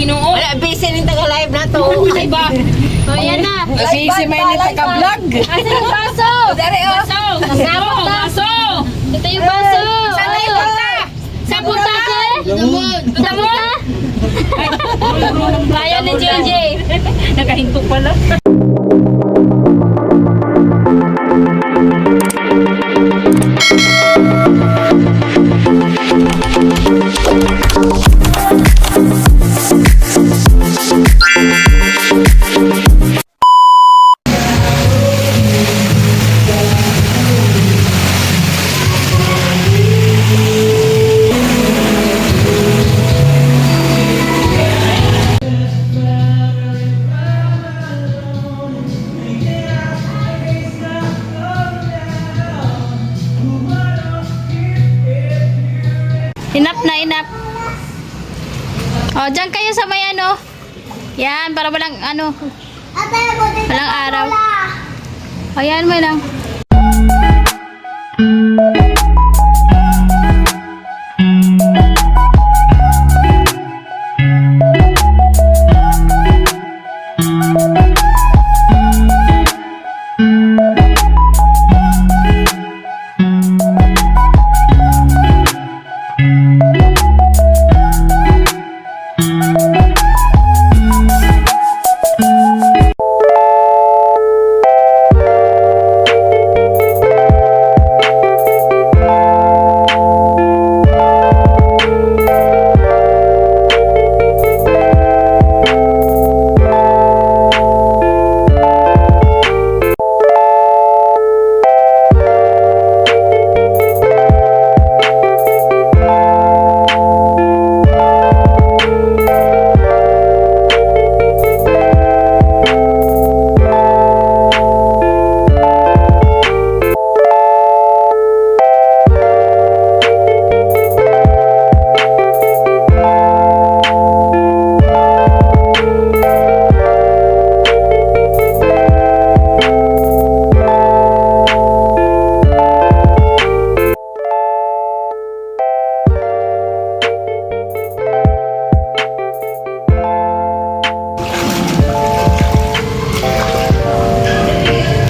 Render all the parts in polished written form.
Ginoo. Wala, busy rin taga-live na to. Ay ba? O, yan na. Kasi si may nita-ka-vlog. Asa yung baso? Dari, oh. Baso. Kasama Baso. ta. Baso. Ito yung baso. Saan na yung punta? Sa punta, sir? Damon? Kaya ni JJ. Nakahinto pala. Inap na, inap. O, dyan kayo sa may ano. Yan, para walang ano. Walang araw. O, yan mo lang.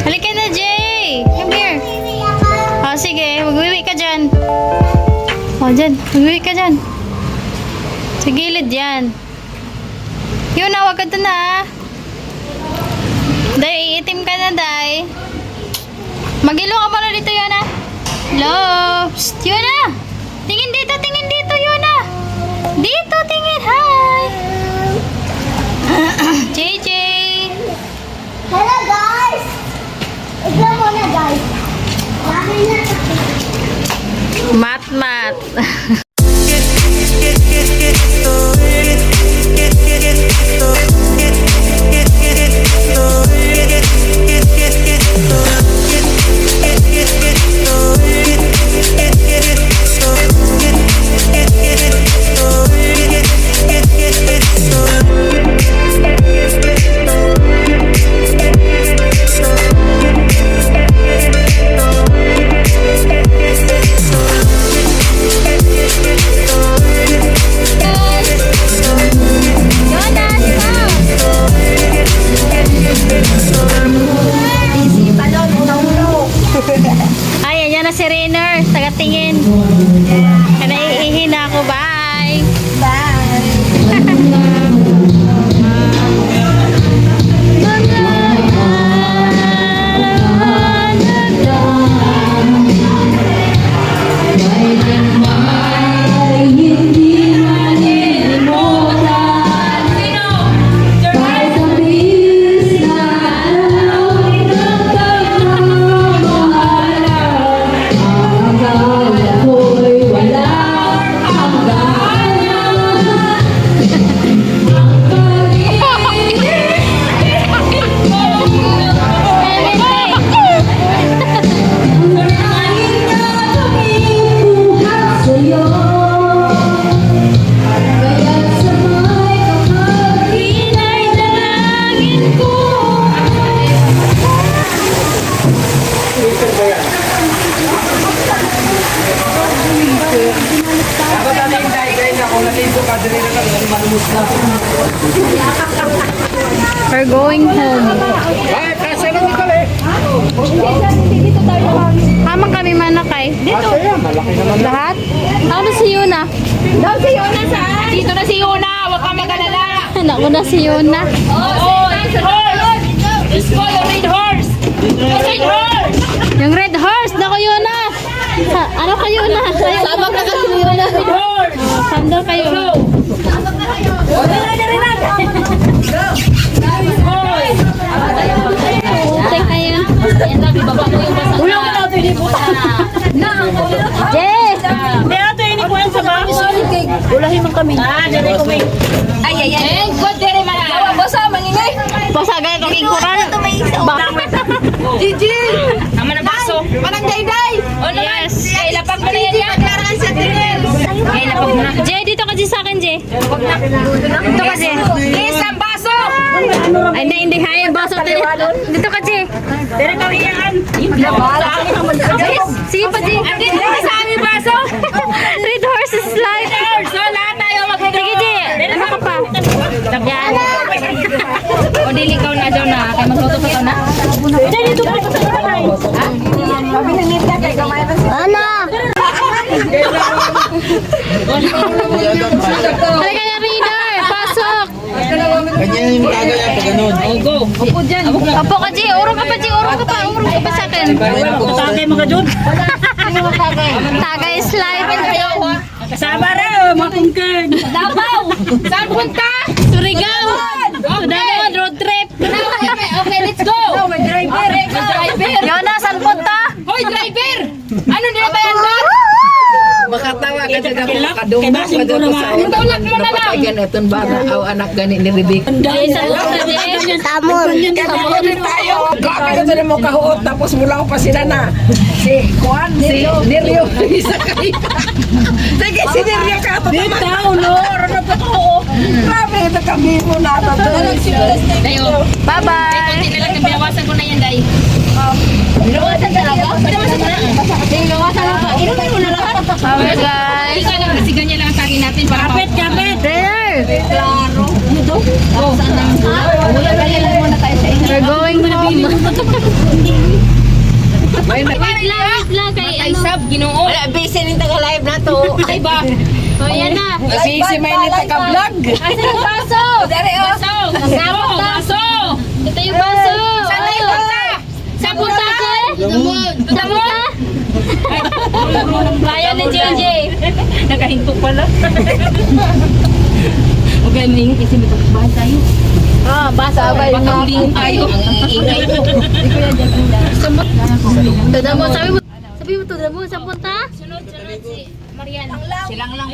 Halika na, Jay. Come here. O, sige. Magwiwi ka dyan. O, dyan. Magwiwi ka dyan. Sa gilid yan. Yun na, wag ka dun na. Day, iitim ka na, Day. Magilo ka pala dito, Yuna. Hello. Psst, Yuna. Tingin dito, Yuna. Dito, tingin. Hi. JJ. Hello guys! Ikaw muna guys. Dami na Mat. We're going home. Hamang kami manakay. Dito. Lahat? Ano si Yuna? Daw si Yuna saan? Dito na si Yuna. Huwag kang mag-alala. Naku na si Yuna. Oh, red horse. Let's go, the red horse. The red horse. Yung red horse, naku Yuna. Ano kayo na? Sabak na kasi Yuna. Red horse. Sandal kayo. Putik kayo. Ulo ko na ito, hindi po. Jay! Hindi ito, hindi po yan sa ba? Ulahin mo kami. Ah, dali ko may. Ay, ay, ay. Eh, good dere man. Basa, maningay. Basa gaya kong ikuran. Gigi. Tama na baso. Parang day-day. Yes. Ay, lapag mo na yan yan. Kailangan sa tinil. Ay, lapag mo na. Jay, dito ka Jay sa akin, Jay. Dito ka, Jay. Isang baso. Ay, hindi. Hay, baso. Dito ka, Jay. Dere kami yan. Sige pa, Jay. Andito na sa aming baso. Red horse is life. So, lahat tayo mag-red. Sige, Jay. Ano ka pa? Yan. O, dili ka na daw na. Kaya magluto pa ka na. Diyan, dito ka sa kanay. Ana! Halika na, Reader. Pasok. Kanya yung tagay ang pag-ganon. Go. Upo dyan. Apo ka, Jay. Urong ka pa, Jay. Urong ka pa. Urong ka pa sa akin. Tagay mga dyan. Tagay is life. Kasama rin, mga kungkeng. Davao. Saan punta? Surigao. Sudangon, road trip. Okay, let's go. Driver. Driver. Yona, saan punta? Hoy, driver. Ano nila ba yan doon? Makatawa ka dyan ako makadumba ka dyan sa Tulak mo na lang. Yan, itong bata, aw anak gani ni Rebecca. Jay, saan punta, Jay? Tamon! Tayo! Grabe ka dyan mo kahuot, tapos mula ko pa sila na. Si Juan, si Nerio, isa kayo. Sige, si Nerio ka ito. Bitaw, no. Ano pa to? Grabe, ito kami mo na ito. Dayo. Bye-bye. Konti na lang, binawasan ko na yan, Day. Binawasan talaga? Binawasan ko na. Binawasan ko. Inumin mo na lahat. Bye, guys. Ika lang, kasi ganyan lang ang saging natin. Kapit, kapit. Reader. Klaro. Ano to? Oh. Ganyan lang muna tayo sa inyo. We're going home. Wait lang. Kay Ay, ano. sab, ginoo. Wala, busy ning taga-live na to. Ay ba? O, yan na. Busy may ni taga-vlog. Asan yung baso? Dari, oh. Baso. Baso. Baso. Ito yung baso. Saan tayo punta? Saan punta, Jay? Damon. Bayan ni JJ. Nakahinto pala. Huwag galing, kasi may pagbahan tayo. Ah, basa ba yung Patuling tayo. Ang ingay ko. Damon, sabi mo to, Damon, saan punta? Sunod si Marian. Silang lang.